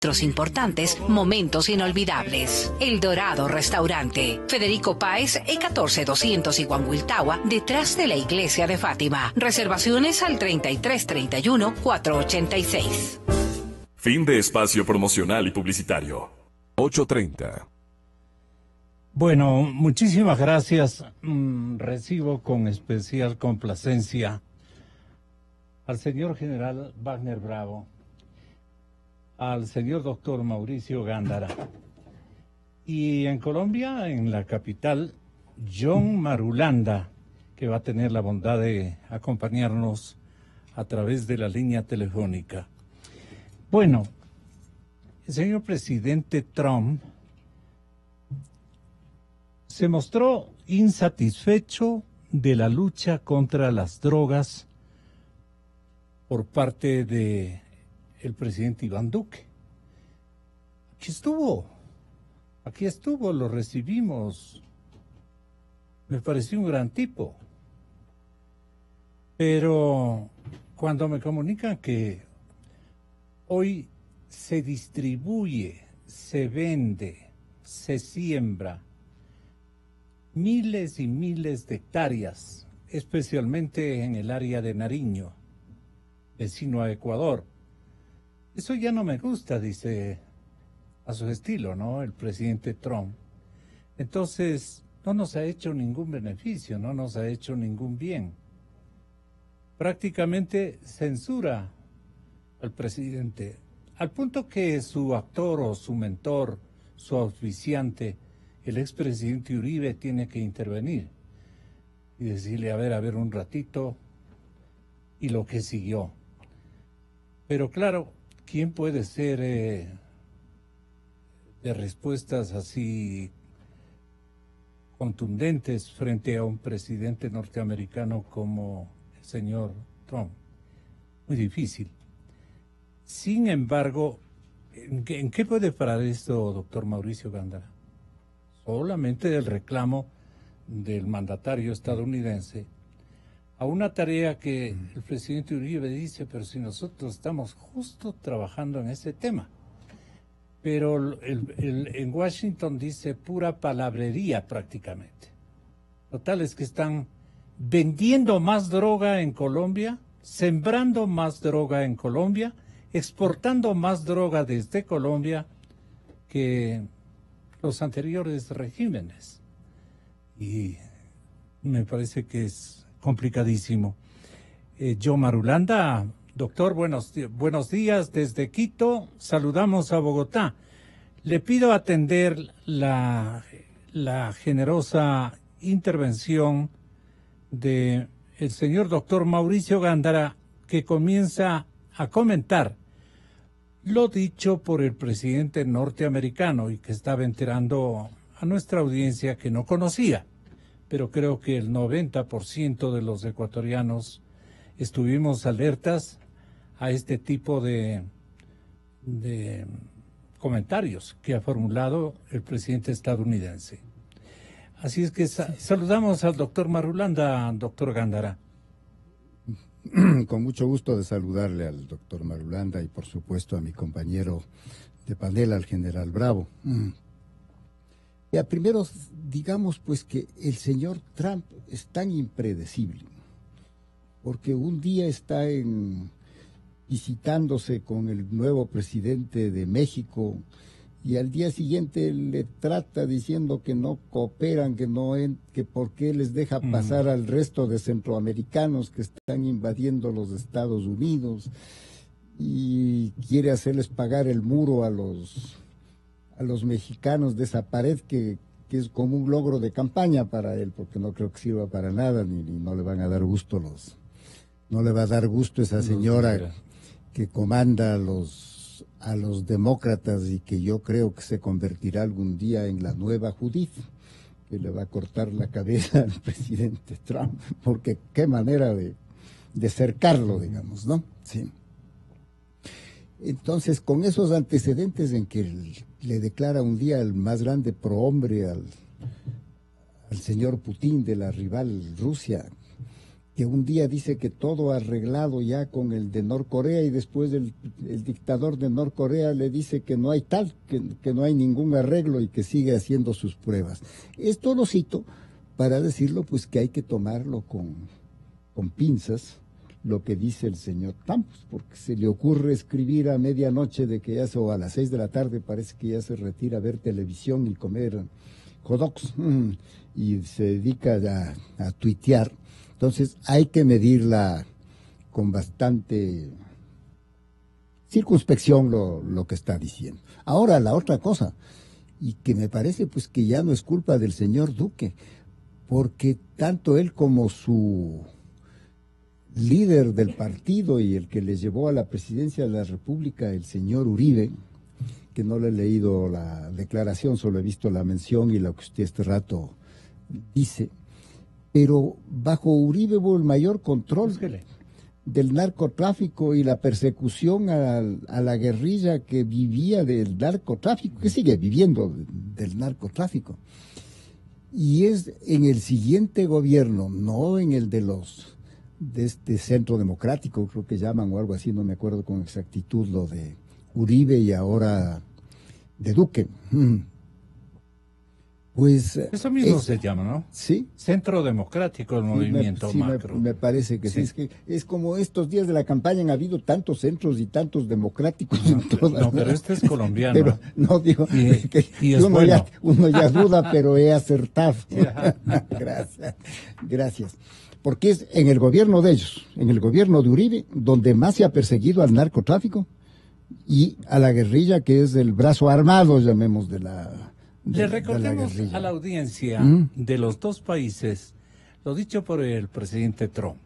Otros importantes momentos inolvidables. El Dorado Restaurante. Federico Páez, E14200 Iguanguiltagua, detrás de la iglesia de Fátima. Reservaciones al 3331-486. Fin de espacio promocional y publicitario. 8:30. Bueno, muchísimas gracias. Recibo con especial complacencia al señor general Wagner Bravo, al señor doctor Mauricio Gándara, y en Colombia, en la capital, John Marulanda, que va a tener la bondad de acompañarnos a través de la línea telefónica. Bueno, el señor presidente Trump se mostró insatisfecho de la lucha contra las drogas por parte de el presidente Iván Duque. Aquí estuvo, lo recibimos. Me pareció un gran tipo. Pero cuando me comunican que hoy se distribuye, se vende, se siembra miles y miles de hectáreas, especialmente en el área de Nariño, vecino a Ecuador. Eso ya no me gusta, dice a su estilo, ¿no? El presidente Trump. Entonces, no nos ha hecho ningún beneficio, no nos ha hecho ningún bien. Prácticamente censura al presidente, al punto que su actor o su mentor, su auspiciante, el expresidente Uribe, tiene que intervenir y decirle, a ver un ratito, y lo que siguió. Pero claro, ¿quién puede ser de respuestas así contundentes frente a un presidente norteamericano como el señor Trump? Muy difícil. Sin embargo, ¿en qué puede parar esto, doctor Mauricio Gándara? Solamente del reclamo del mandatario estadounidense a una tarea que el presidente Uribe dice, pero si nosotros estamos justo trabajando en ese tema. Pero en Washington dice pura palabrería prácticamente. Total es que están vendiendo más droga en Colombia, sembrando más droga en Colombia, exportando más droga desde Colombia que los anteriores regímenes. Y me parece que es complicadísimo. John Marulanda, doctor, buenos días desde Quito, saludamos a Bogotá. Le pido atender la generosa intervención de el señor doctor Mauricio Gándara, que comienza a comentar lo dicho por el presidente norteamericano y que estaba enterando a nuestra audiencia que no conocía. Pero creo que el 90% de los ecuatorianos estuvimos alertas a este tipo de comentarios que ha formulado el presidente estadounidense. Así es que saludamos al doctor Marulanda, doctor Gándara. Con mucho gusto de saludarle al doctor Marulanda y por supuesto a mi compañero de panel, al general Bravo. Ya, primero, digamos pues que el señor Trump es tan impredecible, porque un día está visitándose con el nuevo presidente de México y al día siguiente le trata diciendo que no cooperan, que por qué les deja pasar al resto de centroamericanos que están invadiendo los Estados Unidos, y quiere hacerles pagar el muro a los mexicanos de esa pared que es como un logro de campaña para él, porque no creo que sirva para nada, ni no le van a dar gusto no le va a dar gusto esa señora que comanda a los demócratas y que yo creo que se convertirá algún día en la nueva Judith, que le va a cortar la cabeza al presidente Trump, porque qué manera de cercarlo, digamos, ¿no? Sí. Entonces, con esos antecedentes en que le declara un día el más grande prohombre al señor Putin de la rival Rusia, que un día dice que todo arreglado ya con el de Norcorea y después el dictador de Norcorea le dice que no hay tal, que no hay ningún arreglo y que sigue haciendo sus pruebas. Esto lo cito para decirlo, pues que hay que tomarlo con pinzas, lo que dice el señor Trump, porque se le ocurre escribir a medianoche de que o a las 6 de la tarde parece que ya se retira a ver televisión y comer hot dogs, y se dedica a tuitear. Entonces hay que medirla con bastante circunspección lo que está diciendo. Ahora, la otra cosa, y que me parece pues que ya no es culpa del señor Duque, porque tanto él como su líder del partido y el que le llevó a la presidencia de la República, el señor Uribe, que no le he leído la declaración, solo he visto la mención y lo que usted este rato dice, pero bajo Uribe hubo el mayor control del narcotráfico y la persecución a la guerrilla que vivía del narcotráfico, que sigue viviendo del narcotráfico. Y es en el siguiente gobierno, no en el de este Centro Democrático, creo que llaman o algo así, no me acuerdo con exactitud lo de Uribe y ahora de Duque. Pues eso mismo se llama, ¿no? Sí. Centro Democrático, el movimiento macro. Me parece que sí. Es que es como estos días de la campaña han habido tantos centros y tantos democráticos. No, pero este es colombiano. Pero no digo y es bueno. Uno ya duda, pero he acertado. Gracias. Porque es en el gobierno de ellos, en el gobierno de Uribe, donde más se ha perseguido al narcotráfico y a la guerrilla, que es el brazo armado, llamemos, de la Le recordemos a la audiencia de los dos países lo dicho por el presidente Trump.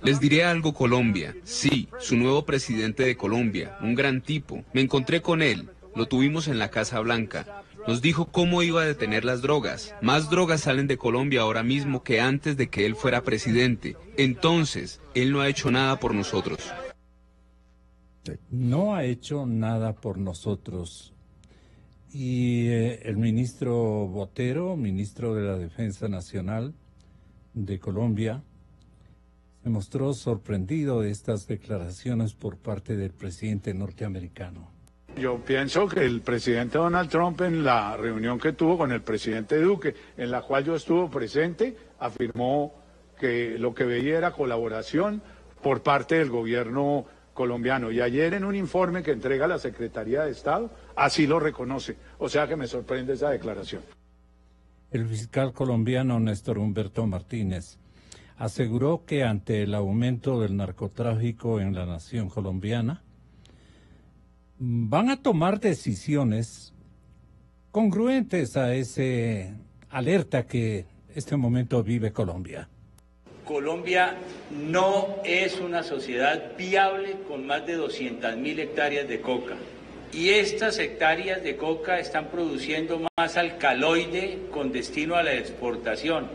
Les diré algo, Colombia. Sí, su nuevo presidente de Colombia, un gran tipo. Me encontré con él, lo tuvimos en la Casa Blanca. Nos dijo cómo iba a detener las drogas. Más drogas salen de Colombia ahora mismo que antes de que él fuera presidente. Entonces, él no ha hecho nada por nosotros. No ha hecho nada por nosotros. Y el ministro Botero, ministro de la Defensa Nacional de Colombia, se mostró sorprendido de estas declaraciones por parte del presidente norteamericano. Yo pienso que el presidente Donald Trump, en la reunión que tuvo con el presidente Duque, en la cual yo estuve presente, afirmó que lo que veía era colaboración por parte del gobierno colombiano. Y ayer en un informe que entrega la Secretaría de Estado, así lo reconoce. O sea que me sorprende esa declaración. El fiscal colombiano Néstor Humberto Martínez aseguró que ante el aumento del narcotráfico en la nación colombiana, van a tomar decisiones congruentes a ese alerta que este momento vive Colombia. Colombia no es una sociedad viable con más de 200.000 hectáreas de coca. Y estas hectáreas de coca están produciendo más alcaloide con destino a la exportación.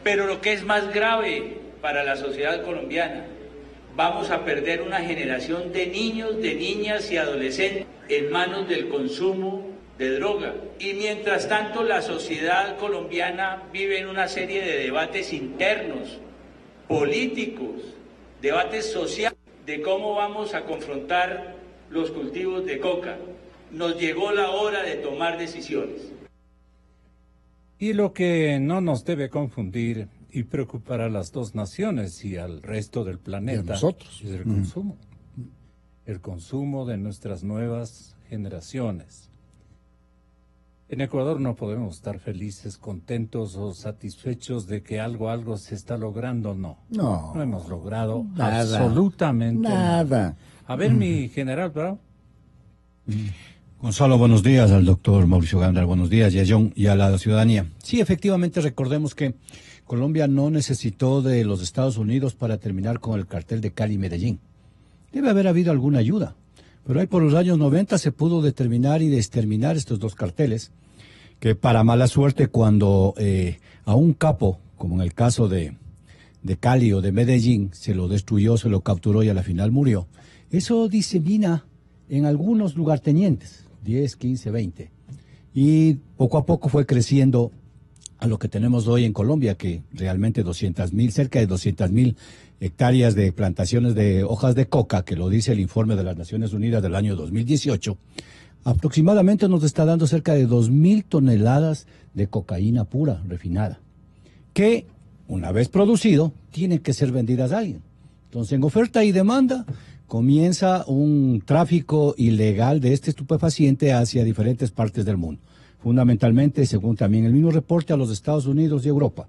Pero lo que es más grave para la sociedad colombiana, vamos a perder una generación de niños, de niñas y adolescentes en manos del consumo de droga. Y mientras tanto la sociedad colombiana vive en una serie de debates internos, políticos, debates sociales de cómo vamos a confrontar los cultivos de coca. Nos llegó la hora de tomar decisiones. Y lo que no nos debe confundir y preocupar a las dos naciones y al resto del planeta es el consumo. El consumo de nuestras nuevas generaciones. En Ecuador no podemos estar felices, contentos o satisfechos de que algo se está logrando, no. No hemos logrado nada, absolutamente nada. A ver, mi general Bravo. Gonzalo, buenos días, al doctor Mauricio Gándara, buenos días, y a John y a la ciudadanía. Sí, efectivamente, recordemos que Colombia no necesitó de los Estados Unidos para terminar con el cartel de Cali y Medellín. Debe haber habido alguna ayuda, pero ahí por los años 90 se pudo determinar y exterminar estos dos carteles, que para mala suerte cuando a un capo, como en el caso de Cali o de Medellín, se lo destruyó, se lo capturó y a la final murió, eso disemina en algunos lugartenientes, 10, 15, 20, y poco a poco fue creciendo a lo que tenemos hoy en Colombia, que realmente cerca de 200.000 hectáreas de plantaciones de hojas de coca, que lo dice el informe de las Naciones Unidas del año 2018, aproximadamente nos está dando cerca de 2.000 toneladas de cocaína pura, refinada, que una vez producido, tienen que ser vendidas a alguien. Entonces, en oferta y demanda, comienza un tráfico ilegal de este estupefaciente hacia diferentes partes del mundo. Fundamentalmente, según también el mismo reporte, a los Estados Unidos y Europa.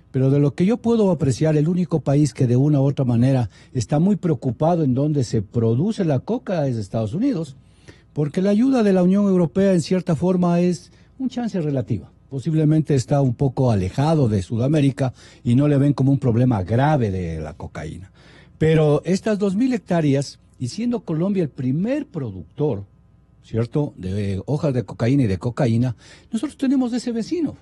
Pero de lo que yo puedo apreciar, el único país que de una u otra manera está muy preocupado en donde se produce la coca es Estados Unidos, porque la ayuda de la Unión Europea en cierta forma es un chance relativa. Posiblemente está un poco alejado de Sudamérica y no le ven como un problema grave de la cocaína. Pero estas 2.000 hectáreas, y siendo Colombia el primer productor, ¿cierto?, de hojas de cocaína y de cocaína, nosotros tenemos ese vecino.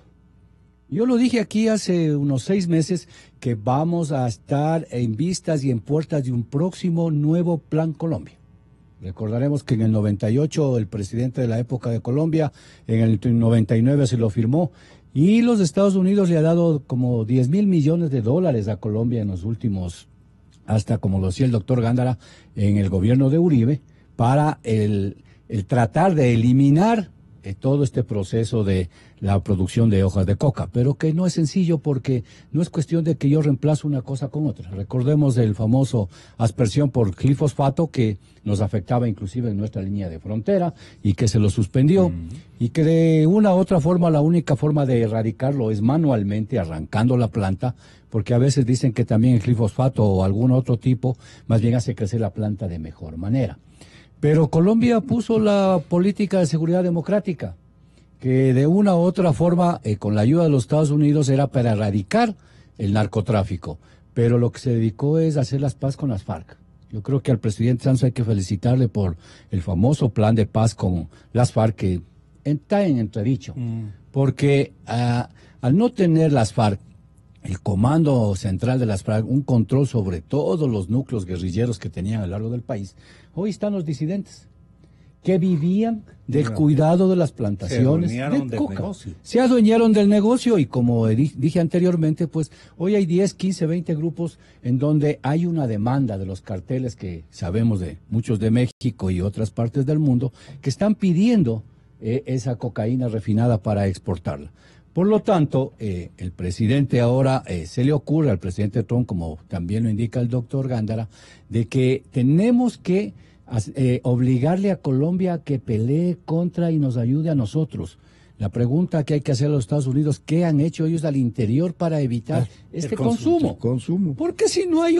Yo lo dije aquí hace unos 6 meses que vamos a estar en vistas y en puertas de un próximo nuevo Plan Colombia. Recordaremos que en el 98 el presidente de la época de Colombia, en el 99 se lo firmó, y los Estados Unidos le ha dado como 10.000 millones de dólares a Colombia en los últimos, hasta como lo decía el doctor Gándara, en el gobierno de Uribe, para el tratar de eliminar todo este proceso de la producción de hojas de coca, pero que no es sencillo porque no es cuestión de que yo reemplazo una cosa con otra. Recordemos el famoso aspersión por glifosfato que nos afectaba inclusive en nuestra línea de frontera y que se lo suspendió y que de una u otra forma la única forma de erradicarlo es manualmente arrancando la planta, porque a veces dicen que también el glifosfato o algún otro tipo más bien hace crecer la planta de mejor manera. Pero Colombia puso la política de seguridad democrática, que de una u otra forma, con la ayuda de los Estados Unidos, era para erradicar el narcotráfico. Pero lo que se dedicó es hacer las paz con las FARC. Yo creo que al presidente Santos hay que felicitarle por el famoso plan de paz con las FARC, que está en entredicho. Porque al no tener las FARC, el comando central de las FARC, un control sobre todos los núcleos guerrilleros que tenían a lo largo del país, hoy están los disidentes que vivían del cuidado de las plantaciones de coca. Se adueñaron del negocio y como dije anteriormente, pues hoy hay 10, 15, 20 grupos en donde hay una demanda de los carteles que sabemos de muchos de México y otras partes del mundo que están pidiendo esa cocaína refinada para exportarla. Por lo tanto, el presidente ahora se le ocurre al presidente Trump, como también lo indica el doctor Gándara, de que tenemos que obligarle a Colombia a que pelee contra y nos ayude a nosotros. La pregunta que hay que hacer a los Estados Unidos, ¿qué han hecho ellos al interior para evitar este consumo? Porque si no hay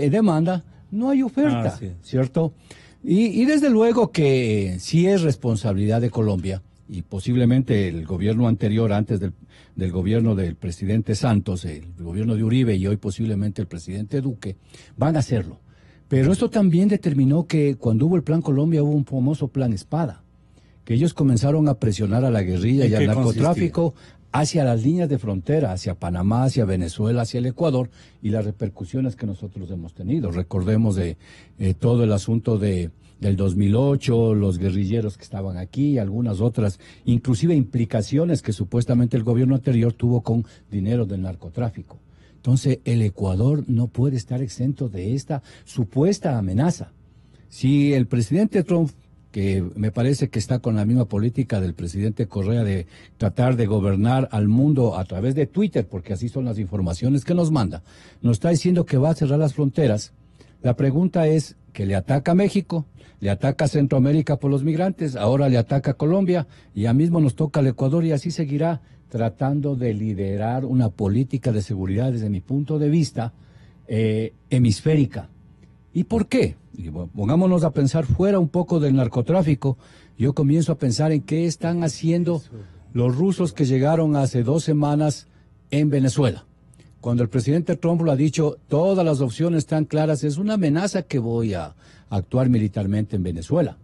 demanda, no hay oferta, ¿cierto? Y desde luego que sí es responsabilidad de Colombia, y posiblemente el gobierno anterior, antes del gobierno del presidente Santos, el gobierno de Uribe y hoy posiblemente el presidente Duque, van a hacerlo. Pero esto también determinó que cuando hubo el Plan Colombia hubo un famoso Plan Espada, que ellos comenzaron a presionar a la guerrilla y al narcotráfico hacia las líneas de frontera, hacia Panamá, hacia Venezuela, hacia el Ecuador, y las repercusiones que nosotros hemos tenido. Recordemos de todo el asunto del 2008, los guerrilleros que estaban aquí, algunas otras, inclusive implicaciones que supuestamente el gobierno anterior tuvo con dinero del narcotráfico. Entonces, el Ecuador no puede estar exento de esta supuesta amenaza. Si el presidente Trump, que me parece que está con la misma política del presidente Correa de tratar de gobernar al mundo a través de Twitter, porque así son las informaciones que nos manda, nos está diciendo que va a cerrar las fronteras, la pregunta es que le ataca a México, le ataca a Centroamérica por los migrantes, ahora le ataca a Colombia, y ya mismo nos toca al Ecuador, y así seguirá tratando de liderar una política de seguridad desde mi punto de vista hemisférica. ¿Y por qué? Y bueno, pongámonos a pensar fuera un poco del narcotráfico. Yo comienzo a pensar en qué están haciendo los rusos que llegaron hace 2 semanas en Venezuela. Cuando el presidente Trump lo ha dicho, todas las opciones están claras, es una amenaza que voy a actuar militarmente en Venezuela.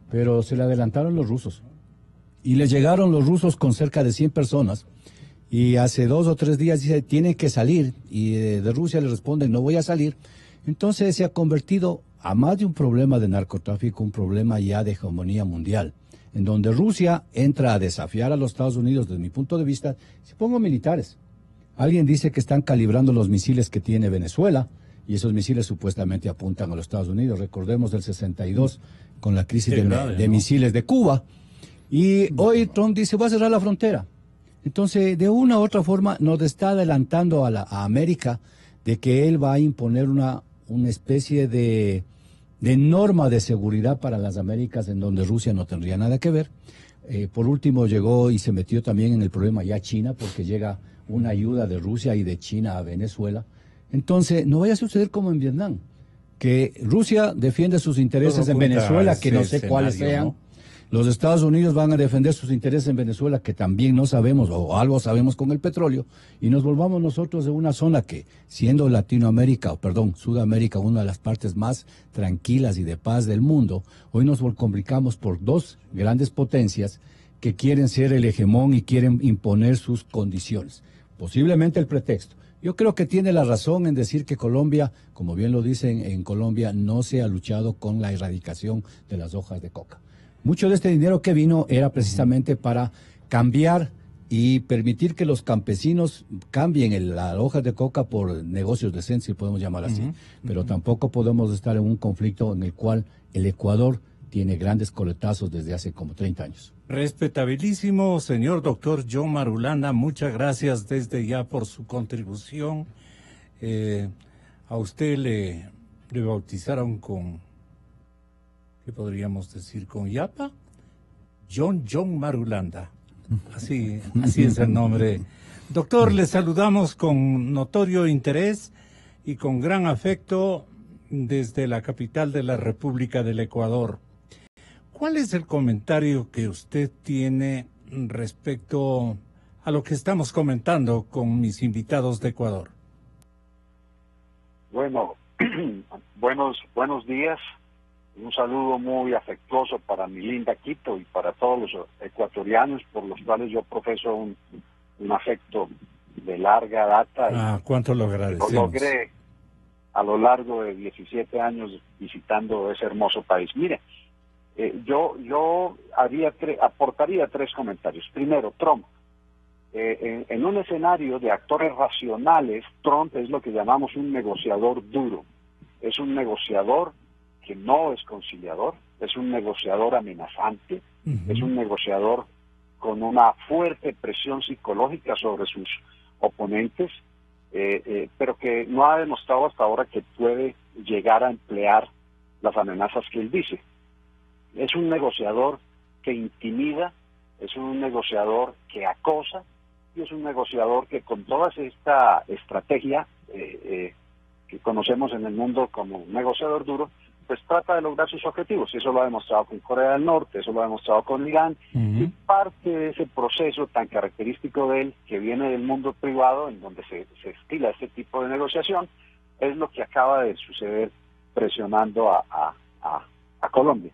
Pero se le adelantaron los rusos. Y le llegaron los rusos con cerca de 100 personas. Y hace 2 o 3 días dice, tienen que salir. Y de Rusia le responden, no voy a salir. Entonces se ha convertido a más de un problema de narcotráfico, un problema ya de hegemonía mundial, en donde Rusia entra a desafiar a los Estados Unidos, desde mi punto de vista, si pongo militares. Alguien dice que están calibrando los misiles que tiene Venezuela, y esos misiles supuestamente apuntan a los Estados Unidos. Recordemos del 62, con la crisis de misiles de Cuba. Y hoy Trump dice, va a cerrar la frontera. Entonces, de una u otra forma, nos está adelantando a América de que él va a imponer una especie de norma de seguridad para las Américas, en donde Rusia no tendría nada que ver. Por último, llegó y se metió también en el problema ya China, porque llega una ayuda de Rusia y de China a Venezuela. Entonces, no vaya a suceder como en Vietnam, que Rusia defiende sus intereses en Venezuela, que no sé cuáles sean. ¿No? Los Estados Unidos van a defender sus intereses en Venezuela, que también no sabemos, o algo sabemos con el petróleo, y nos volvamos nosotros de una zona que, siendo Sudamérica, una de las partes más tranquilas y de paz del mundo, hoy nos complicamos por dos grandes potencias que quieren ser el hegemón y quieren imponer sus condiciones. Posiblemente el pretexto. Yo creo que tiene la razón en decir que Colombia, como bien lo dicen en Colombia, no se ha luchado con la erradicación de las hojas de coca. Mucho de este dinero que vino era precisamente para cambiar y permitir que los campesinos cambien las hojas de coca por negocios decentes, si podemos llamar así. Pero tampoco podemos estar en un conflicto en el cual el Ecuador tiene grandes coletazos desde hace como 30 años. Respetabilísimo señor doctor John Marulanda, muchas gracias desde ya por su contribución. A usted le bautizaron con, ¿qué podríamos decir? ¿Con Yapa? John Marulanda. Así es el nombre. Doctor, le saludamos con notorio interés y con gran afecto desde la capital de la República del Ecuador. ¿Cuál es el comentario que usted tiene respecto a lo que estamos comentando con mis invitados de Ecuador? Bueno, buenos días. Un saludo muy afectuoso para mi linda Quito y para todos los ecuatorianos, por los cuales yo profeso un afecto de larga data. ¿Cuánto lo agradecemos? Lo logré a lo largo de 17 años visitando ese hermoso país. Mire, yo aportaría tres comentarios. Primero, Trump. En un escenario de actores racionales, Trump es lo que llamamos un negociador duro. Es un negociador que no es conciliador, es un negociador amenazante, es un negociador con una fuerte presión psicológica sobre sus oponentes, pero que no ha demostrado hasta ahora que puede llegar a emplear las amenazas que él dice. Es un negociador que intimida, es un negociador que acosa, y es un negociador que con toda esta estrategia que conocemos en el mundo como negociador duro, pues trata de lograr sus objetivos. Eso lo ha demostrado con Corea del Norte, eso lo ha demostrado con Irán, y parte de ese proceso tan característico de él, que viene del mundo privado, en donde se estila este tipo de negociación, es lo que acaba de suceder presionando a Colombia.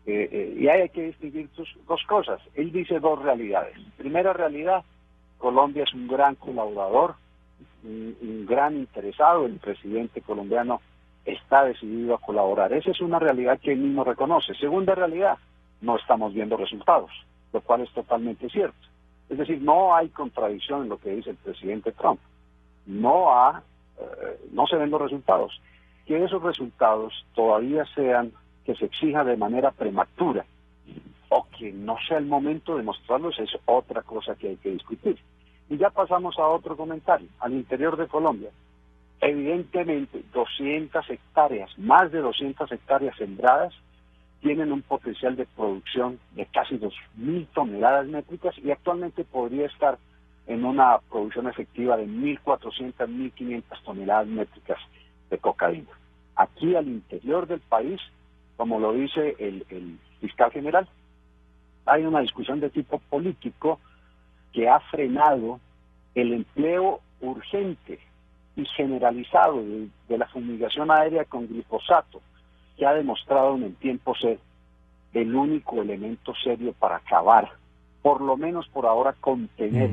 Y hay que distinguir dos cosas. Él dice dos realidades. Primera realidad, Colombia es un gran colaborador, un gran interesado. El presidente colombiano está decidido a colaborar. Esa es una realidad que él mismo reconoce. Segunda realidad, no estamos viendo resultados, lo cual es totalmente cierto. Es decir, no hay contradicción en lo que dice el presidente Trump. No se ven los resultados. Que esos resultados todavía que se exija de manera prematura o que no sea el momento de mostrarlos es otra cosa que hay que discutir. Y ya pasamos a otro comentario. Al interior de Colombia, evidentemente 200 hectáreas, más de 200 hectáreas sembradas, tienen un potencial de producción de casi 2.000 toneladas métricas y actualmente podría estar en una producción efectiva de 1.400, 1.500 toneladas métricas de cocaína. Aquí al interior del país, como lo dice el fiscal general, hay una discusión de tipo político que ha frenado el empleo urgente y generalizado de la fumigación aérea con glifosato, que ha demostrado en el tiempo ser el único elemento serio para acabar, por lo menos por ahora, contener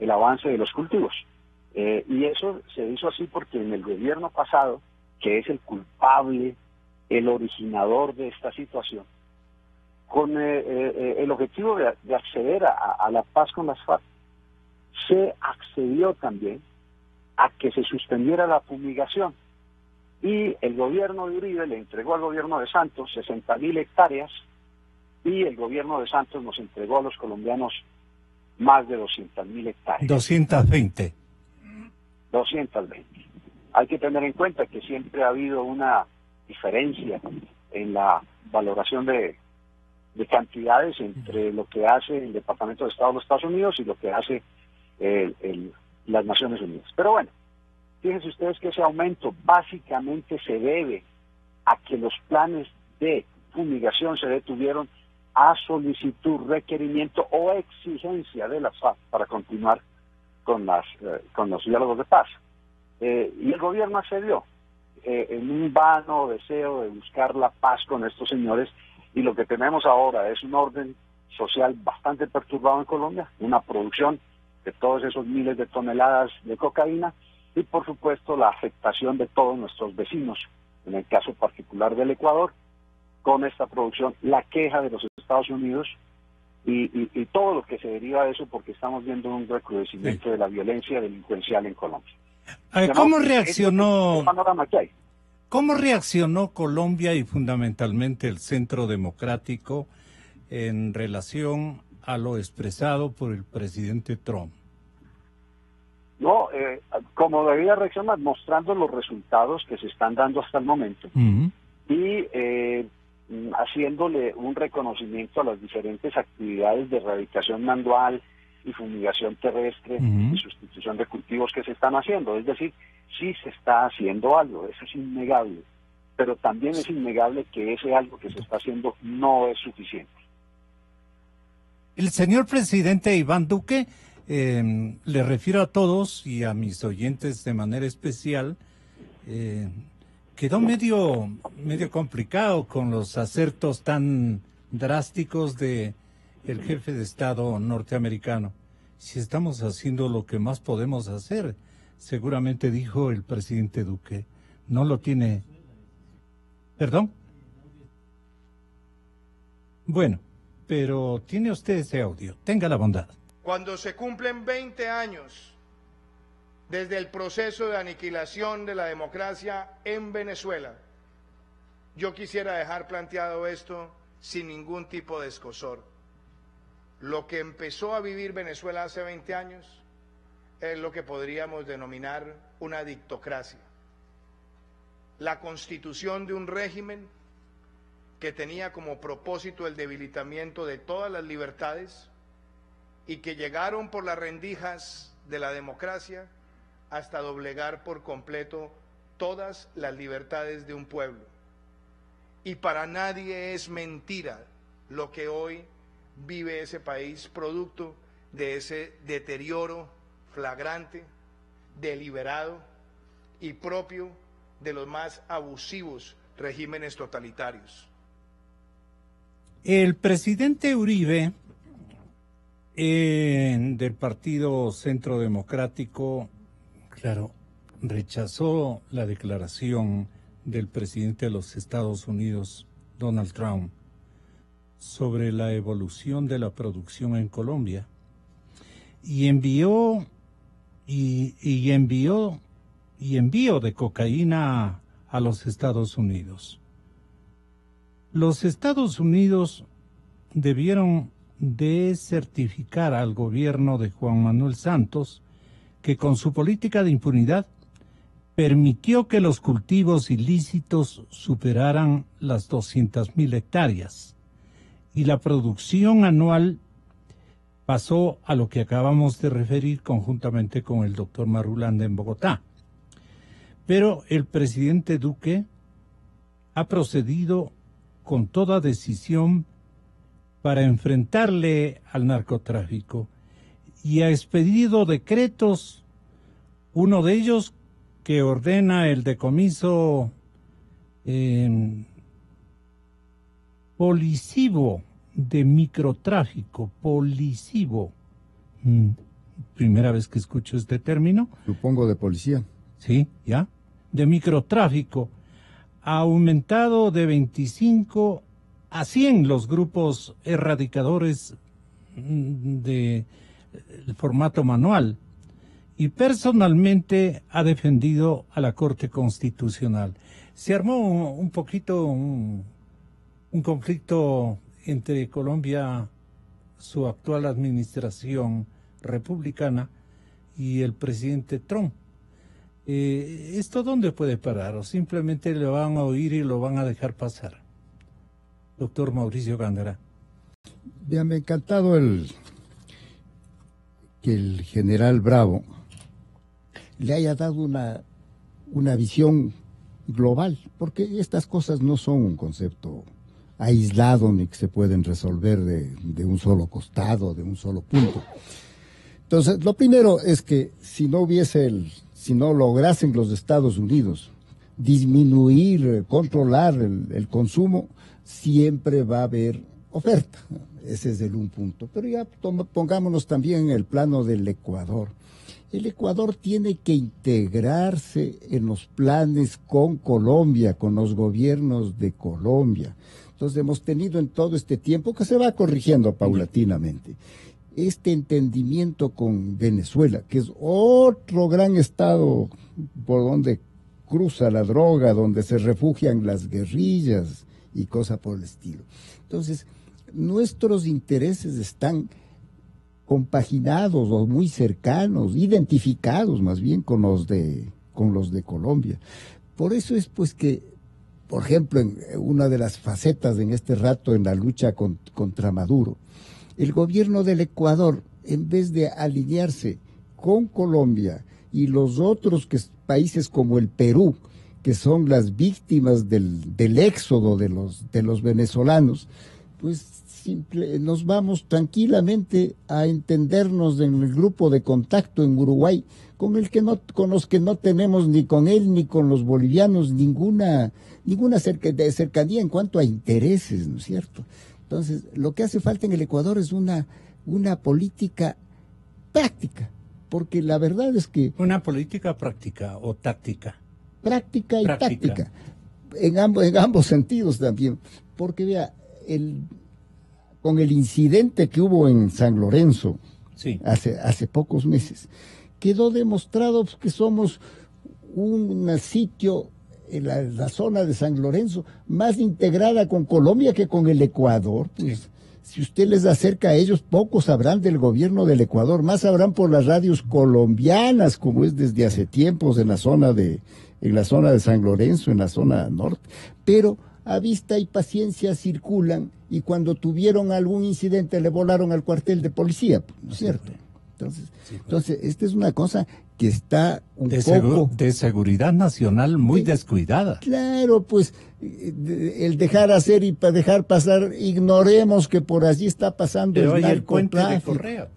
el avance de los cultivos. Y eso se hizo así porque en el gobierno pasado, que es el culpable el originador de esta situación, con el objetivo de acceder a la paz con las FARC, se accedió también a que se suspendiera la fumigación. Y el gobierno de Uribe le entregó al gobierno de Santos 60.000 hectáreas y el gobierno de Santos nos entregó a los colombianos más de 200.000 hectáreas. 220. 220. Hay que tener en cuenta que siempre ha habido una diferencia en la valoración de cantidades entre lo que hace el Departamento de Estado de los Estados Unidos y lo que hace las Naciones Unidas. Pero bueno, fíjense ustedes que ese aumento básicamente se debe a que los planes de fumigación se detuvieron a solicitud, requerimiento o exigencia de las FARC para continuar con los diálogos de paz. Y el gobierno accedió en un vano deseo de buscar la paz con estos señores, y lo que tenemos ahora es un orden social bastante perturbado en Colombia, una producción de todos esos miles de toneladas de cocaína y por supuesto la afectación de todos nuestros vecinos, en el caso particular del Ecuador, con esta producción, la queja de los Estados Unidos y todo lo que se deriva de eso, porque estamos viendo un recrudecimiento de la violencia delincuencial en Colombia. ¿Cómo reaccionó? Es el panorama que hay. ¿Cómo reaccionó Colombia y fundamentalmente el Centro Democrático en relación a lo expresado por el presidente Trump? No, como debía reaccionar, mostrando los resultados que se están dando hasta el momento y haciéndole un reconocimiento a las diferentes actividades de erradicación manual y fumigación terrestre y sustitución de cultivos que se están haciendo. Es decir, sí se está haciendo algo, eso es innegable, pero también es innegable que ese algo que se está haciendo no es suficiente. El señor presidente Iván Duque, le refiero a todos y a mis oyentes de manera especial, quedó medio complicado con los acertos tan drásticos de el jefe de Estado norteamericano. Si estamos haciendo lo que más podemos hacer, seguramente dijo el presidente Duque. No lo tiene. ¿Perdón? Bueno, pero tiene usted ese audio. Tenga la bondad. Cuando se cumplen 20 años desde el proceso de aniquilación de la democracia en Venezuela, yo quisiera dejar planteado esto sin ningún tipo de escozor. Lo que empezó a vivir Venezuela hace 20 años es lo que podríamos denominar una dictocracia. La constitución de un régimen que tenía como propósito el debilitamiento de todas las libertades y que llegaron por las rendijas de la democracia hasta doblegar por completo todas las libertades de un pueblo. Y para nadie es mentira lo que hoy vive ese país, producto de ese deterioro flagrante, deliberado y propio de los más abusivos regímenes totalitarios. El presidente Uribe, del Partido Centro Democrático, claro, rechazó la declaración del presidente de los Estados Unidos, Donald Trump, sobre la evolución de la producción en Colombia y envío de cocaína a los Estados Unidos. Los Estados Unidos debieron de certificar al gobierno de Juan Manuel Santos que con su política de impunidad permitió que los cultivos ilícitos superaran las 200.000 hectáreas. Y la producción anual pasó a lo que acabamos de referir conjuntamente con el doctor Marulanda en Bogotá. Pero el presidente Duque ha procedido con toda decisión para enfrentarle al narcotráfico y ha expedido decretos, uno de ellos que ordena el decomiso policivo de microtráfico, policivo. Primera vez que escucho este término. Supongo de policía. Sí, ya. De microtráfico ha aumentado de 25 a 100 los grupos erradicadores de el formato manual, y personalmente ha defendido a la Corte Constitucional. Se armó un poquito un conflicto entre Colombia, su actual administración republicana, y el presidente Trump. ¿Esto dónde puede parar? ¿O simplemente le van a oír y lo van a dejar pasar? Doctor Mauricio Gándara. Ya me ha encantado que el general Bravo le haya dado una visión global, porque estas cosas no son un concepto aislado ni que se pueden resolver de un solo costado, de un solo punto. Entonces, lo primero es que si no lograsen los Estados Unidos disminuir, controlar el consumo, siempre va a haber oferta. Ese es un punto. Pero ya pongámonos también en el plano del Ecuador. El Ecuador tiene que integrarse en los planes con Colombia, con los gobiernos de Colombia. Entonces hemos tenido en todo este tiempo, que se va corrigiendo paulatinamente, este entendimiento con Venezuela, que es otro gran estado por donde cruza la droga, donde se refugian las guerrillas y cosas por el estilo. Entonces, nuestros intereses están compaginados o muy cercanos, identificados más bien con los de Colombia. Por eso es pues que, por ejemplo, en una de las facetas en este rato en la lucha contra Maduro, el gobierno del Ecuador, en vez de alinearse con Colombia y los otros países como el Perú, que son las víctimas del éxodo de los venezolanos, pues nos vamos tranquilamente a entendernos en el grupo de contacto en Uruguay, con los que no tenemos ni con él ni con los bolivianos ninguna cercanía en cuanto a intereses, ¿no es cierto? Entonces, lo que hace falta en el Ecuador es una política práctica, porque la verdad es que... ¿Una política práctica o táctica? Práctica y táctica, en ambos sentidos también, porque vea, con el incidente que hubo en San Lorenzo, sí, hace pocos meses, quedó demostrado que somos un sitio en la zona de San Lorenzo más integrada con Colombia que con el Ecuador. Pues, sí. Si usted les acerca a ellos, pocos sabrán del gobierno del Ecuador, más sabrán por las radios colombianas, como es desde hace tiempos en la zona de San Lorenzo, en la zona norte. Pero a vista y paciencia circulan, y cuando tuvieron algún incidente le volaron al cuartel de policía, ¿no es cierto? Entonces, esta es una cosa que está de seguridad nacional muy descuidada. Claro, pues el dejar hacer y dejar pasar, ignoremos que por allí está pasando el puente de Correa.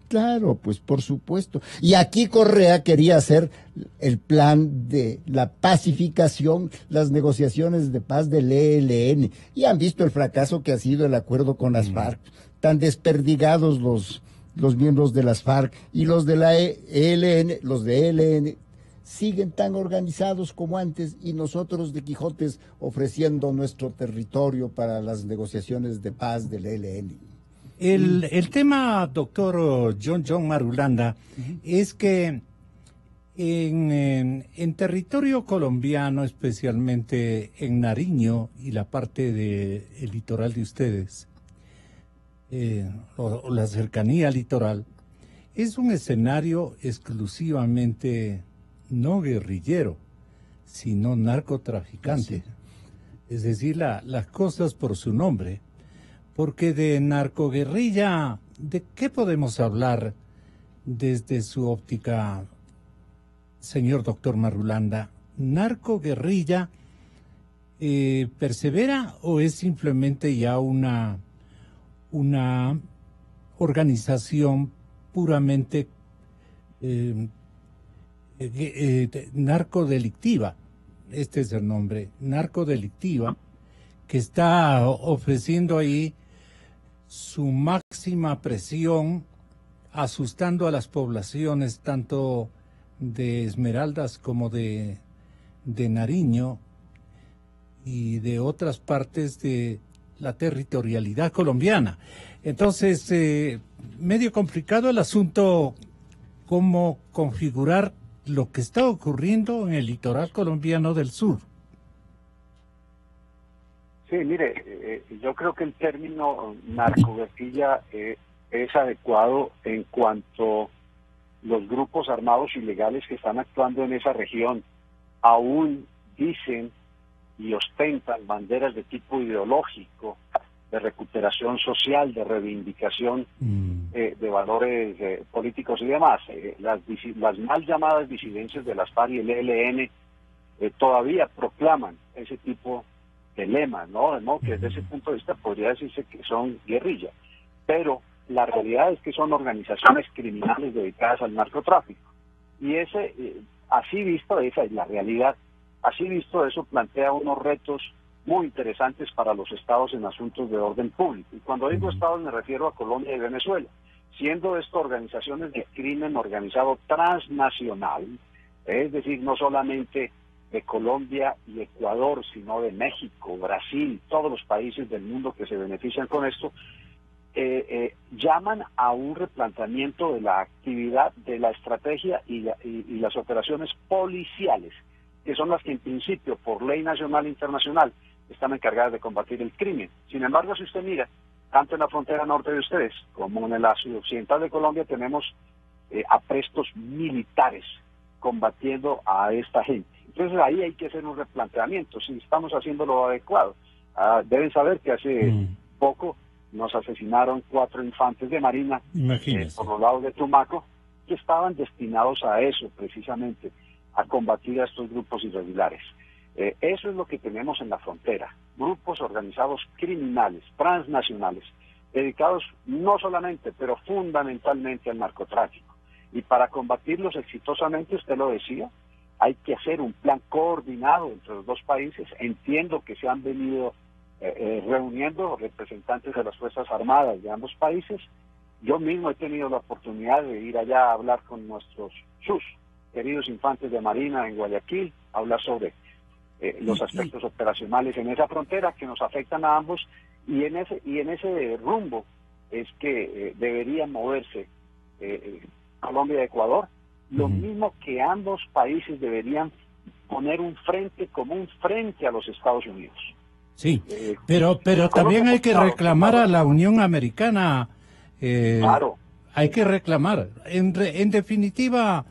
Claro, pues por supuesto. Y aquí Correa quería hacer el plan de la pacificación, las negociaciones de paz del ELN. Y han visto el fracaso que ha sido el acuerdo con las FARC. Tan desperdigados los miembros de las FARC y los de la ELN, los de ELN, siguen tan organizados como antes, y nosotros de Quijotes ofreciendo nuestro territorio para las negociaciones de paz del ELN. El tema, doctor John Marulanda, es que en territorio colombiano, especialmente en Nariño y la parte del litoral de ustedes, o la cercanía litoral, es un escenario exclusivamente no guerrillero, sino narcotraficante. Sí. Es decir, las cosas por su nombre. Porque de narcoguerrilla, ¿de qué podemos hablar desde su óptica, señor doctor Marulanda? ¿Narcoguerrilla persevera o es simplemente ya una organización puramente narcodelictiva? Este es el nombre, narcodelictiva, que está ofreciendo ahí su máxima presión, asustando a las poblaciones tanto de Esmeraldas como de Nariño, y de otras partes de la territorialidad colombiana. Entonces, medio complicado el asunto, cómo configurar lo que está ocurriendo en el litoral colombiano del sur. Sí, mire, yo creo que el término narcoguerrilla es adecuado en cuanto los grupos armados ilegales que están actuando en esa región aún dicen y ostentan banderas de tipo ideológico, de recuperación social, de reivindicación de valores políticos y demás. Las mal llamadas disidencias de las FARC y el ELN todavía proclaman ese tipo de lemas, ¿no? Que desde ese punto de vista podría decirse que son guerrillas, pero la realidad es que son organizaciones criminales dedicadas al narcotráfico. Y así visto, esa es la realidad. Así visto, eso plantea unos retos muy interesantes para los estados en asuntos de orden público. Y cuando digo estados me refiero a Colombia y Venezuela, siendo esto organizaciones de crimen organizado transnacional, es decir, no solamente de Colombia y Ecuador, sino de México, Brasil, todos los países del mundo que se benefician con esto, llaman a un replanteamiento de la actividad, de la estrategia y las operaciones policiales, que son las que en principio, por ley nacional e internacional, están encargadas de combatir el crimen. Sin embargo, si usted mira, tanto en la frontera norte de ustedes como en la sudoccidental de Colombia, tenemos aprestos militares combatiendo a esta gente. Entonces ahí hay que hacer un replanteamiento, si estamos haciendo lo adecuado. Deben saber que hace poco nos asesinaron 4 infantes de marina por los lados de Tumaco, que estaban destinados a eso precisamente, a combatir a estos grupos irregulares. Eso es lo que tenemos en la frontera, grupos organizados criminales, transnacionales, dedicados no solamente, pero fundamentalmente al narcotráfico. Y para combatirlos exitosamente, usted lo decía, hay que hacer un plan coordinado entre los dos países. Entiendo que se han venido reuniendo representantes de las Fuerzas Armadas de ambos países. Yo mismo he tenido la oportunidad de ir allá a hablar con sus queridos infantes de Marina en Guayaquil, a hablar sobre los aspectos operacionales en esa frontera que nos afectan a ambos, y en ese rumbo es que deberían moverse Colombia y Ecuador, lo mismo que ambos países deberían poner un frente común frente a los Estados Unidos. Sí, pero también hay que reclamar a la Unión Americana. Claro. Hay que reclamar. En definitiva,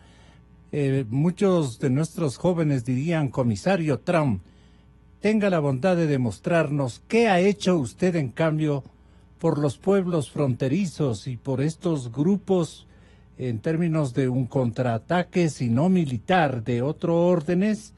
muchos de nuestros jóvenes dirían, comisario Trump, tenga la bondad de demostrarnos qué ha hecho usted en cambio por los pueblos fronterizos y por estos grupos en términos de un contraataque, si no militar, de otros órdenes,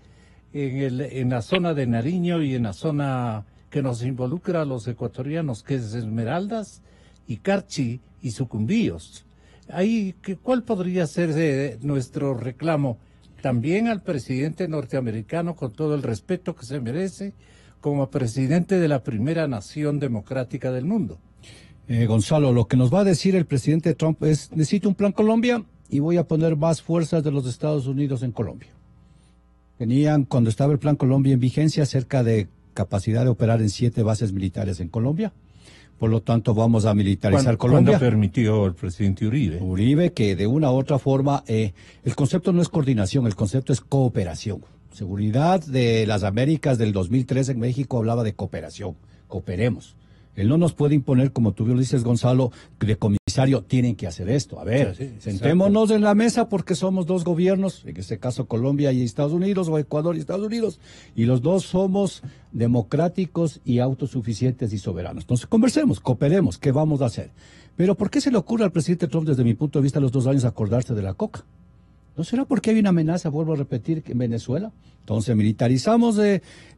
en la zona de Nariño y en la zona que nos involucra a los ecuatorianos, que es Esmeraldas y Carchi y Sucumbíos. Ahí, ¿cuál podría ser nuestro reclamo? También al presidente norteamericano, con todo el respeto que se merece, como presidente de la primera nación democrática del mundo. Gonzalo, lo que nos va a decir el presidente Trump es: necesito un plan Colombia y voy a poner más fuerzas de los Estados Unidos en Colombia. Tenían, cuando estaba el plan Colombia en vigencia, cerca de capacidad de operar en 7 bases militares en Colombia. Por lo tanto, vamos a militarizar Colombia. ¿Cuándo permitió el presidente Uribe? Uribe, que de una u otra forma, el concepto no es coordinación, el concepto es cooperación. Seguridad de las Américas del 2013 en México hablaba de cooperación, cooperemos. Él no nos puede imponer, como tú bien dices, Gonzalo, de comisario, tienen que hacer esto. A ver, sentémonos en la mesa porque somos dos gobiernos, en este caso Colombia y Estados Unidos, o Ecuador y Estados Unidos, y los dos somos democráticos y autosuficientes y soberanos. Entonces, conversemos, cooperemos, ¿qué vamos a hacer? Pero ¿por qué se le ocurre al presidente Trump, desde mi punto de vista, a los 2 años acordarse de la coca? ¿No será porque hay una amenaza, vuelvo a repetir, en Venezuela? Entonces militarizamos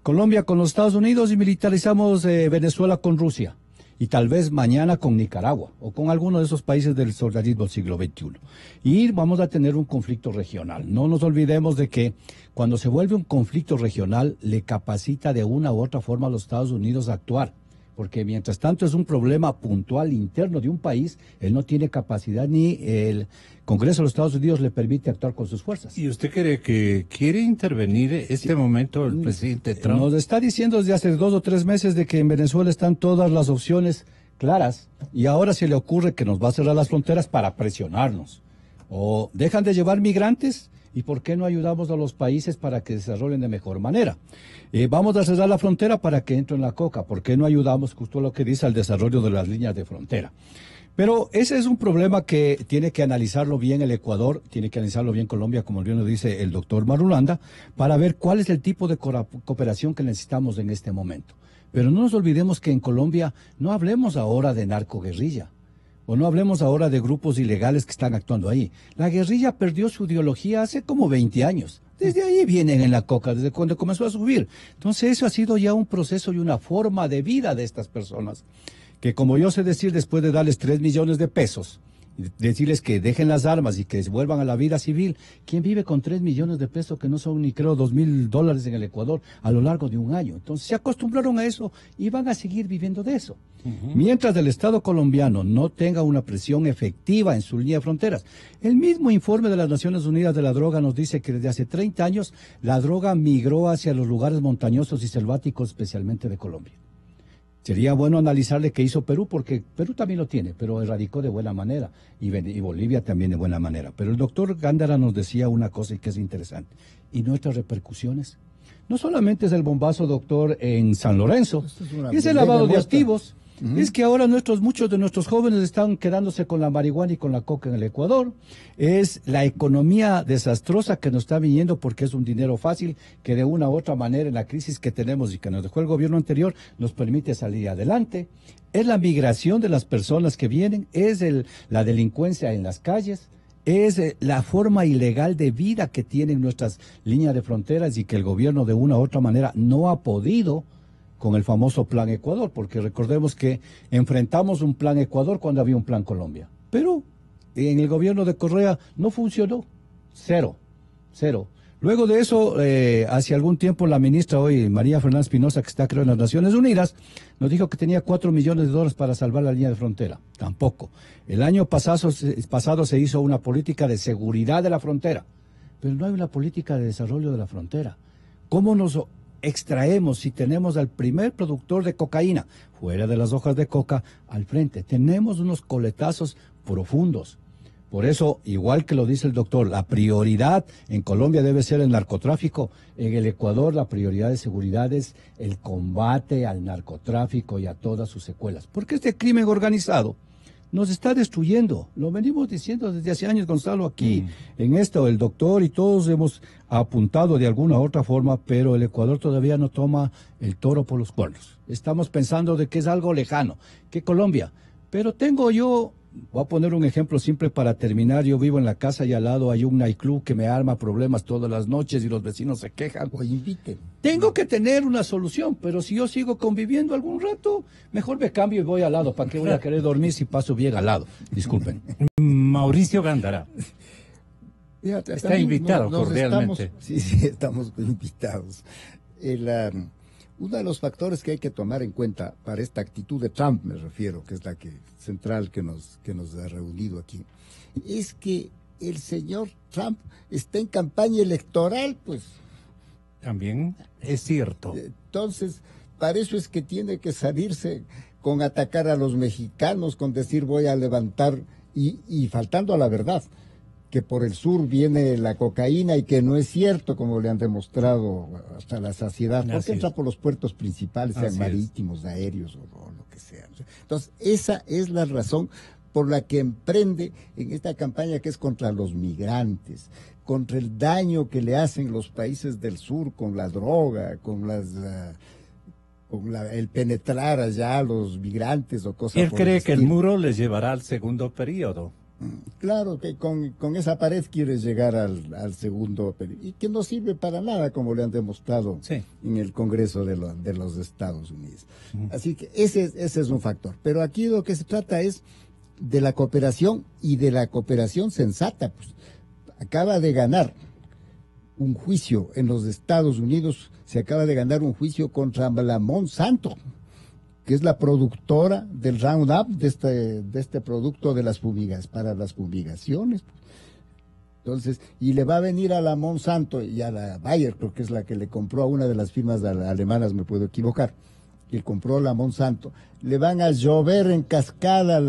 Colombia con los Estados Unidos y militarizamos Venezuela con Rusia. Y tal vez mañana con Nicaragua o con alguno de esos países del socialismo del siglo XXI. Y vamos a tener un conflicto regional. No nos olvidemos de que cuando se vuelve un conflicto regional, le capacita de una u otra forma a los Estados Unidos a actuar. porque mientras tanto es un problema puntual interno de un país, él no tiene capacidad ni el Congreso de los Estados Unidos le permite actuar con sus fuerzas. ¿Y usted cree que quiere intervenir este momento el presidente Trump? Nos está diciendo desde hace 2 o 3 meses de que en Venezuela están todas las opciones claras y ahora se le ocurre que nos va a cerrar las fronteras para presionarnos. O dejan de llevar migrantes y ¿por qué no ayudamos a los países para que se desarrollen de mejor manera? Vamos a cerrar la frontera para que entren la coca. ¿Por qué no ayudamos, justo lo que dice, al desarrollo de las líneas de frontera? Pero ese es un problema que tiene que analizarlo bien el Ecuador, tiene que analizarlo bien Colombia, como bien lo dice el doctor Marulanda, para ver cuál es el tipo de cooperación que necesitamos en este momento. Pero no nos olvidemos que en Colombia no hablemos ahora de narcoguerrilla, o no hablemos ahora de grupos ilegales que están actuando ahí. La guerrilla perdió su ideología hace como 20 años. Desde ahí vienen en la coca, desde cuando comenzó a subir. Entonces eso ha sido ya un proceso y una forma de vida de estas personas, que como yo sé decir, después de darles 3 millones de pesos, decirles que dejen las armas y que vuelvan a la vida civil, ¿quién vive con 3 millones de pesos que no son ni creo $2,000 en el Ecuador a lo largo de un año? Entonces se acostumbraron a eso y van a seguir viviendo de eso. Mientras el Estado colombiano no tenga una presión efectiva en su línea de fronteras. El mismo informe de las Naciones Unidas de la droga nos dice que desde hace 30 años la droga migró hacia los lugares montañosos y selváticos, especialmente de Colombia. Sería bueno analizarle qué hizo Perú, porque Perú también lo tiene, pero erradicó de buena manera, y Bolivia también de buena manera. Pero el doctor Gándara nos decía una cosa y que es interesante. ¿Y nuestras repercusiones? No solamente es el bombazo, doctor, en San Lorenzo, es el lavado de activos. Es que ahora muchos de nuestros jóvenes están quedándose con la marihuana y con la coca en el Ecuador. Es la economía desastrosa que nos está viniendo porque es un dinero fácil que de una u otra manera en la crisis que tenemos y que nos dejó el gobierno anterior nos permite salir adelante. Es la migración de las personas que vienen, es la delincuencia en las calles, es la forma ilegal de vida que tienen nuestras líneas de fronteras y que el gobierno de una u otra manera no ha podido con el famoso Plan Ecuador, porque recordemos que enfrentamos un Plan Ecuador cuando había un Plan Colombia. Pero en el gobierno de Correa no funcionó. Cero. Luego de eso, hace algún tiempo la ministra hoy, María Fernanda Espinosa, que está creo en las Naciones Unidas, nos dijo que tenía $4 millones para salvar la línea de frontera. Tampoco. El año pasado se hizo una política de seguridad de la frontera, pero no hay una política de desarrollo de la frontera. ¿Cómo nos extraemos si tenemos al primer productor de cocaína, fuera de las hojas de coca, al frente? Tenemos unos coletazos profundos. Por eso, igual que lo dice el doctor, la prioridad en Colombia debe ser el narcotráfico. En el Ecuador la prioridad de seguridad es el combate al narcotráfico y a todas sus secuelas. Porque este crimen organizado nos está destruyendo. Lo venimos diciendo desde hace años, Gonzalo, aquí. En esto, el doctor y todos hemos apuntado de alguna u otra forma, pero el Ecuador todavía no toma el toro por los cuernos. Estamos pensando de que es algo lejano, que Colombia. Pero voy a poner un ejemplo simple para terminar. Yo vivo en la casa y al lado hay un nightclub que me arma problemas todas las noches y los vecinos se quejan. O inviten. Tengo que tener una solución, pero si yo sigo conviviendo algún rato, mejor me cambio y voy al lado. ¿Para qué voy a querer dormir si paso bien al lado? Disculpen. Mauricio Gándara. Está invitado cordialmente. Sí, estamos invitados. Uno de los factores que hay que tomar en cuenta para esta actitud de Trump, me refiero, que es la central que nos ha reunido aquí, es que el señor Trump está en campaña electoral, pues. También es cierto. Entonces, para eso es que tiene que salirse con atacar a los mexicanos, con decir voy a levantar, y faltando a la verdad, que por el sur viene la cocaína y que no es cierto, como le han demostrado hasta la saciedad, porque entra por los puertos principales, sean marítimos, aéreos o lo que sea. Entonces, esa es la razón por la que emprende en esta campaña que es contra los migrantes, contra el daño que le hacen los países del sur con la droga, con el penetrar allá a los migrantes o cosas. Él cree que el muro les llevará al segundo periodo. Claro que con esa pared quieres llegar al segundo periodo y que no sirve para nada, como le han demostrado en el Congreso de los Estados Unidos. Así que ese es un factor. Pero aquí lo que se trata es de la cooperación y de la cooperación sensata. Pues, acaba de ganar un juicio en los Estados Unidos, se acaba de ganar un juicio contra la Monsanto, que es la productora del Roundup, de este producto de las para las fumigaciones. Entonces, y le va a venir a la Monsanto y a la Bayer, creo que es la que le compró a una de las firmas alemanas, me puedo equivocar, que compró la Monsanto, le van a llover en cascada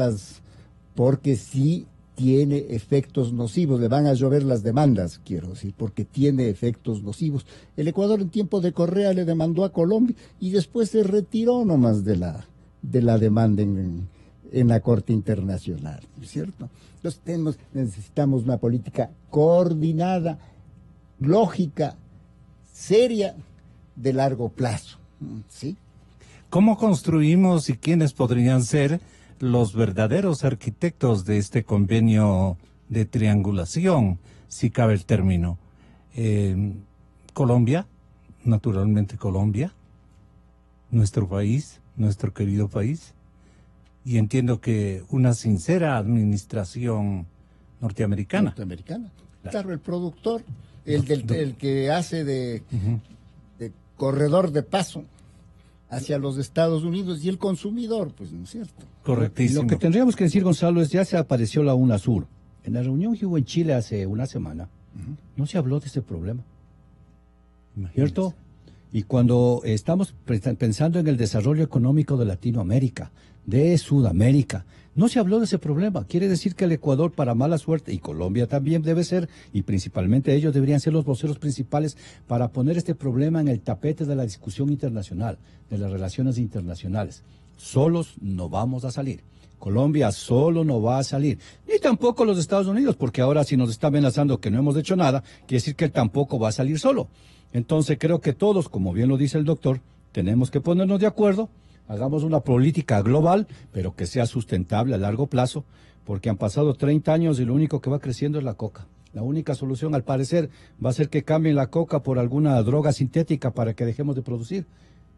porque sí tiene efectos nocivos, le van a llover las demandas, quiero decir, porque tiene efectos nocivos. El Ecuador en tiempo de Correa le demandó a Colombia y después se retiró nomás de la demanda en la Corte Internacional, ¿no es cierto? Entonces necesitamos una política coordinada, lógica, seria, de largo plazo, ¿sí? ¿Cómo construimos y quiénes podrían ser los verdaderos arquitectos de este convenio de triangulación, si cabe el término? Colombia, naturalmente Colombia, nuestro país, nuestro querido país, y entiendo que una sincera administración norteamericana. Claro, el productor, el que hace de corredor de paso hacia los Estados Unidos, y el consumidor, pues, ¿no es cierto? Correctísimo. Lo que tendríamos que decir, Gonzalo, es ya se apareció la UNASUR. En la reunión que hubo en Chile hace una semana, no se habló de ese problema. ¿Cierto? Y cuando estamos pensando en el desarrollo económico de Latinoamérica, de Sudamérica, no se habló de ese problema. Quiere decir que el Ecuador, para mala suerte, y Colombia también debe ser, y principalmente ellos deberían ser los voceros principales para poner este problema en el tapete de la discusión internacional, de las relaciones internacionales. Solos no vamos a salir. Colombia solo no va a salir, ni tampoco los Estados Unidos, porque ahora si nos está amenazando que no hemos hecho nada, quiere decir que él tampoco va a salir solo. Entonces creo que todos, como bien lo dice el doctor, tenemos que ponernos de acuerdo, hagamos una política global, pero que sea sustentable a largo plazo, porque han pasado 30 años y lo único que va creciendo es la coca. La única solución, al parecer, va a ser que cambien la coca por alguna droga sintética para que dejemos de producir.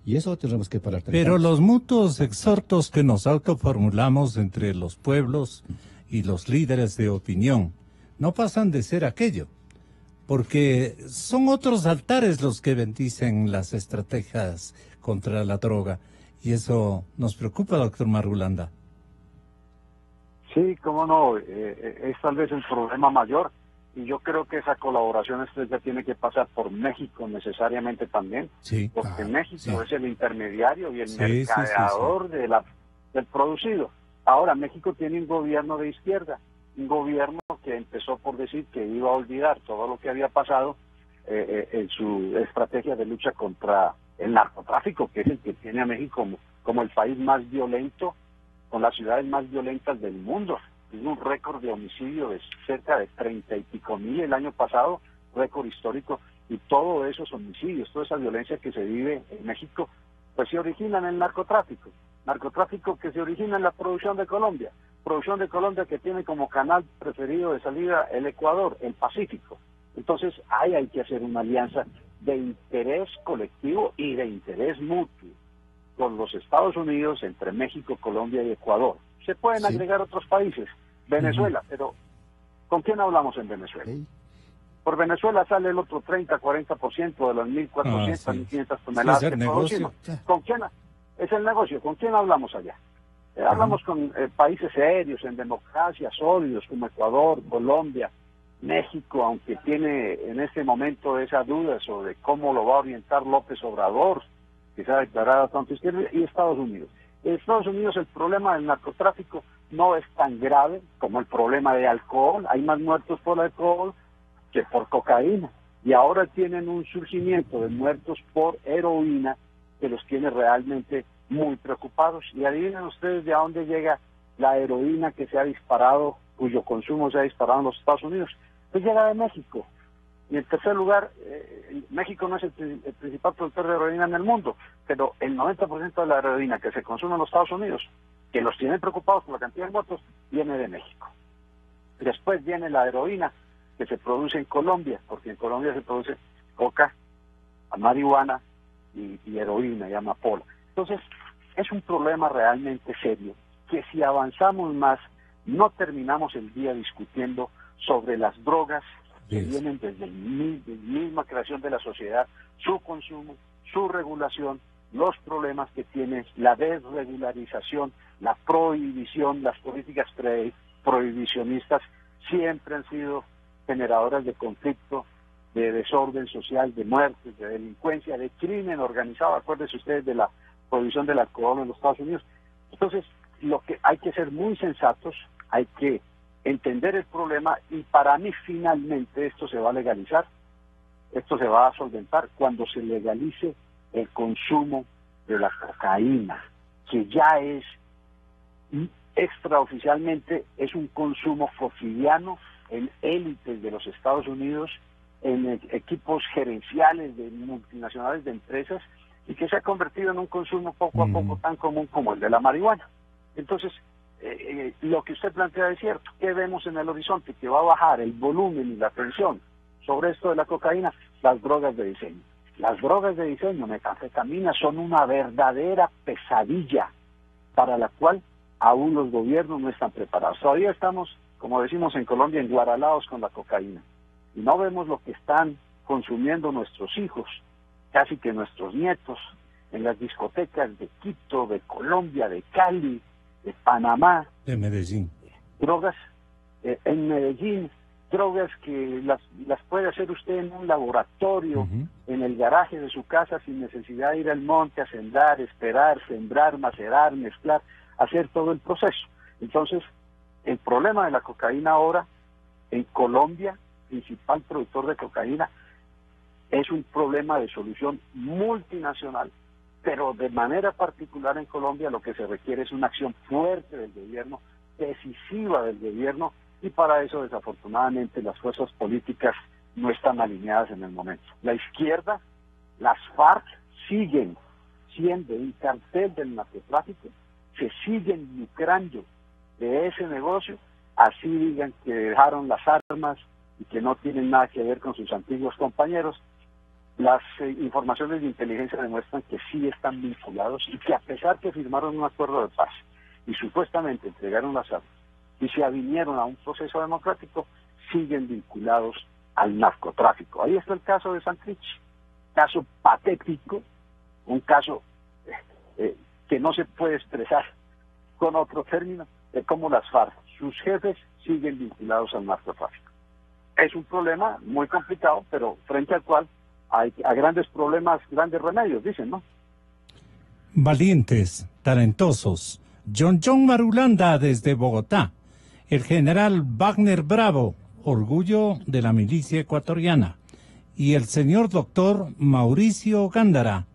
Y eso tenemos que parar. Pero los mutuos exhortos que nos autoformulamos entre los pueblos y los líderes de opinión no pasan de ser aquello, porque son otros altares los que bendicen las estrategias contra la droga, y eso nos preocupa, doctor Marulanda. Sí, cómo no, es tal vez el problema mayor, y yo creo que esa colaboración estrecha tiene que pasar por México necesariamente también, sí, porque México es el intermediario y el mercadeador del producido. Ahora, México tiene un gobierno de izquierda, un gobierno que empezó por decir que iba a olvidar todo lo que había pasado en su estrategia de lucha contra el narcotráfico, que es el que tiene a México como el país más violento, con las ciudades más violentas del mundo. Tiene un récord de homicidio de cerca de 30 y pico mil el año pasado, récord histórico, y todos esos homicidios, toda esa violencia que se vive en México, pues se origina en el narcotráfico que se origina en la producción de Colombia que tiene como canal preferido de salida el Ecuador, el Pacífico. Entonces hay que hacer una alianza de interés colectivo y de interés mutuo con los Estados Unidos, entre México, Colombia y Ecuador. Se pueden agregar otros países, Venezuela, pero ¿con quién hablamos en Venezuela? Por Venezuela sale el otro 30-40% de las 1.400, 1.500 toneladas que producimos. ¿Con quién? Es el negocio. ¿Con quién hablamos allá? Hablamos con países serios, en democracia, sólidos, como Ecuador, Colombia, México, aunque tiene en este momento esa duda sobre cómo lo va a orientar López Obrador, que se ha declarado tanto izquierda, y Estados Unidos. En Estados Unidos el problema del narcotráfico no es tan grave como el problema de alcohol. Hay más muertos por alcohol que por cocaína. Y ahora tienen un surgimiento de muertos por heroína que los tiene realmente muy preocupados. Y adivinen ustedes de a dónde llega la heroína que se ha disparado, cuyo consumo se ha disparado en los Estados Unidos. Pues llega de México. Y en tercer lugar, México no es el principal productor de heroína en el mundo, pero el 90% de la heroína que se consume en los Estados Unidos, que los tiene preocupados por la cantidad de muertos, viene de México. Después viene la heroína que se produce en Colombia, porque en Colombia se produce coca, marihuana y heroína y amapola. Entonces, es un problema realmente serio, que si avanzamos más, no terminamos el día discutiendo sobre las drogas que vienen desde la misma creación de la sociedad, su consumo, su regulación los problemas que tiene la desregularización, la prohibición, las políticas prohibicionistas siempre han sido generadoras de conflicto, de desorden social, de muertes, de delincuencia, de crimen organizado. Acuérdense ustedes de la prohibición del alcohol en los Estados Unidos. Entonces, lo que hay que ser muy sensatos, hay que entender el problema, y para mí finalmente esto se va a legalizar, esto se va a solventar cuando se legalice el consumo de la cocaína, que ya es extraoficialmente, es un consumo cotidiano en élites de los Estados Unidos, en equipos gerenciales de multinacionales de empresas, y que se ha convertido en un consumo poco a poco tan común como el de la marihuana. Entonces, lo que usted plantea es cierto. ¿Qué vemos en el horizonte? Que va a bajar el volumen y la presión sobre esto de la cocaína, las drogas de diseño. Las drogas de diseño, metanfetamina, son una verdadera pesadilla para la cual aún los gobiernos no están preparados. Todavía estamos, como decimos en Colombia, enguaralados con la cocaína. Y no vemos lo que están consumiendo nuestros hijos, casi que nuestros nietos, en las discotecas de Quito, de Colombia, de Cali, de Panamá. De Medellín. Drogas en Medellín, drogas que las puede hacer usted en un laboratorio, en el garaje de su casa, sin necesidad de ir al monte a sembrar, esperar, sembrar, macerar, mezclar, hacer todo el proceso. Entonces, el problema de la cocaína ahora, en Colombia, principal productor de cocaína, es un problema de solución multinacional, pero de manera particular en Colombia lo que se requiere es una acción fuerte del gobierno, decisiva del gobierno, y para eso desafortunadamente las fuerzas políticas no están alineadas en el momento. La izquierda, las FARC, siguen siendo un cartel del narcotráfico, se siguen lucrando de ese negocio, así digan que dejaron las armas y que no tienen nada que ver con sus antiguos compañeros. Las informaciones de inteligencia demuestran que sí están vinculados, y que a pesar que firmaron un acuerdo de paz y supuestamente entregaron las armas y se avinieron a un proceso democrático, siguen vinculados al narcotráfico. Ahí está el caso de Santrich, caso patético, un caso que no se puede expresar con otro término, de cómo las FARC, sus jefes, siguen vinculados al narcotráfico. Es un problema muy complicado, pero frente al cual hay a grandes problemas, grandes remedios, dicen, ¿no? Valientes, talentosos. John Marulanda desde Bogotá. El general Wagner Bravo, orgullo de la milicia ecuatoriana. Y el señor doctor Mauricio Gándara,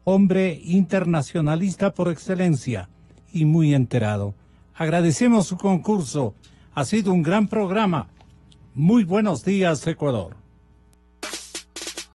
hombre internacionalista por excelencia y muy enterado. Agradecemos su concurso. Ha sido un gran programa. Muy buenos días, Ecuador.